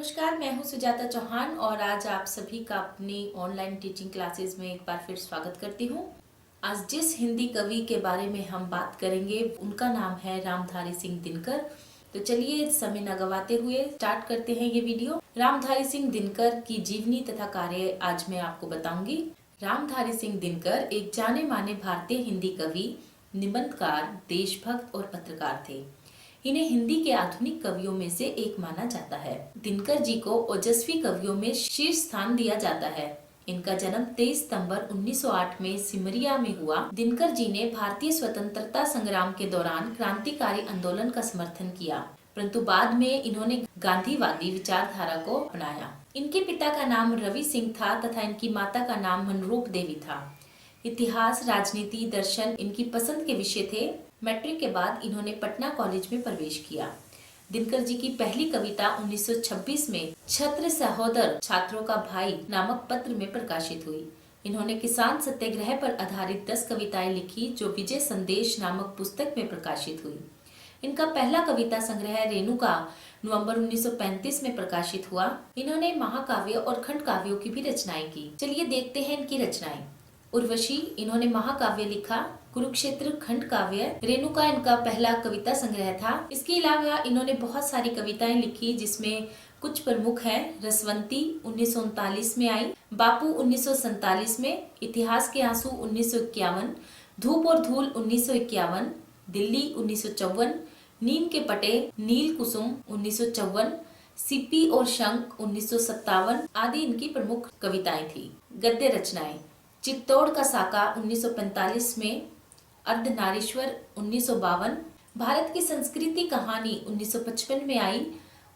नमस्कार, मैं हूं सुजाता चौहान और आज आप सभी का अपनी ऑनलाइन टीचिंग क्लासेस में एक बार फिर स्वागत करती हूं। आज जिस हिंदी कवि के बारे में हम बात करेंगे उनका नाम है रामधारी सिंह दिनकर। तो चलिए समय न गवाते हुए स्टार्ट करते हैं ये वीडियो। रामधारी सिंह दिनकर की जीवनी तथा कार्य आज मैं आपको बताऊंगी। रामधारी सिंह दिनकर एक जाने माने भारतीय हिंदी कवि, निबंधकार, देशभक्त और पत्रकार थे। इन्हें हिंदी के आधुनिक कवियों में से एक माना जाता है। दिनकर जी को ओजस्वी कवियों में शीर्ष स्थान दिया जाता है। इनका जन्म 23 सितंबर 1908 में सिमरिया में हुआ। दिनकर जी ने भारतीय स्वतंत्रता संग्राम के दौरान क्रांतिकारी आंदोलन का समर्थन किया, परंतु बाद में इन्होंने गांधीवादी विचारधारा को अपनाया। इनके पिता का नाम रवि सिंह था तथा इनकी माता का नाम मनरूप देवी था। इतिहास, राजनीति, दर्शन इनकी पसंद के विषय थे। मैट्रिक के बाद इन्होंने पटना कॉलेज में प्रवेश किया। दिनकर जी की पहली कविता 1926 में छत्र सहोदर छात्रों का भाई नामक पत्र में प्रकाशित हुई। इन्होंने किसान सत्याग्रह पर आधारित 10 कविताएं लिखी जो विजय संदेश नामक पुस्तक में प्रकाशित हुई। इनका पहला कविता संग्रह रेणुका नवंबर 1935 में प्रकाशित हुआ। इन्होंने महाकाव्य और खंड काव्यों की भी रचनाएं की। चलिए देखते हैं इनकी रचनाएं। उर्वशी इन्होंने महाकाव्य लिखा। कुरुक्षेत्र खंड काव्य। रेणुका इनका पहला कविता संग्रह था। इसके अलावा इन्होंने बहुत सारी कविताएं लिखी जिसमें कुछ प्रमुख हैं। रसवंती 1939 में आई, बापू 1947 में, इतिहास के आंसू 1951, धूप और धूल 1951, दिल्ली 1954, नीम के पटे, नील कुसुम 1954, सीपी और शंख 1957 आदि इनकी प्रमुख कविताएं थी। गद्य रचनाएं। चित्तौड़ का साका 1945 में, अर्धनारीश्वर 1952, भारत की संस्कृति कहानी 1955 में आई,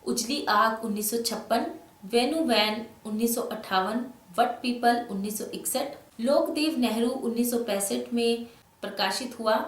उजली आग 1956, वेणु वैन 1958, वट पीपल 1961, लोकदेव नेहरू 1965 में प्रकाशित हुआ,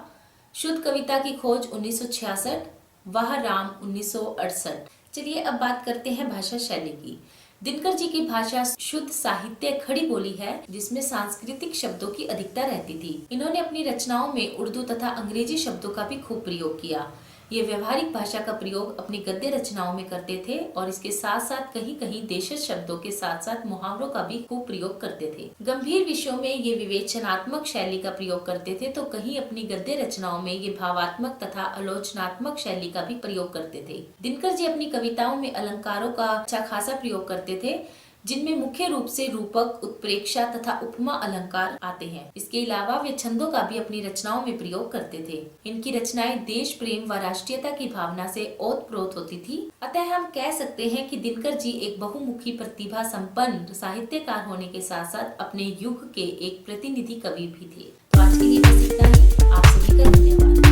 शुद्ध कविता की खोज 1966, वाह राम 1968। चलिए अब बात करते हैं भाषा शैली की। दिनकर जी की भाषा शुद्ध साहित्य खड़ी बोली है जिसमें सांस्कृतिक शब्दों की अधिकता रहती थी। इन्होंने अपनी रचनाओं में उर्दू तथा अंग्रेजी शब्दों का भी खूब प्रयोग किया। ये व्यवहारिक भाषा का प्रयोग अपनी गद्य रचनाओं में करते थे और इसके साथ साथ कहीं कहीं देशज शब्दों के साथ साथ मुहावरों का भी खूब प्रयोग करते थे। गंभीर विषयों में ये विवेचनात्मक शैली का प्रयोग करते थे तो कहीं अपनी गद्य रचनाओं में ये भावात्मक तथा आलोचनात्मक शैली का भी प्रयोग करते थे। दिनकर जी अपनी कविताओं में अलंकारों का अच्छा खासा प्रयोग करते थे जिनमें मुख्य रूप से रूपक, उत्प्रेक्षा तथा उपमा अलंकार आते हैं। इसके अलावा वे छंदों का भी अपनी रचनाओं में प्रयोग करते थे। इनकी रचनाएं देश प्रेम व राष्ट्रीयता की भावना से ओतप्रोत होती थी। अतः हम कह सकते हैं कि दिनकर जी एक बहुमुखी प्रतिभा संपन्न साहित्यकार होने के साथ साथ अपने युग के एक प्रतिनिधि कवि भी थे। तो आज के लिए बस इतना ही। आप सभी का धन्यवाद।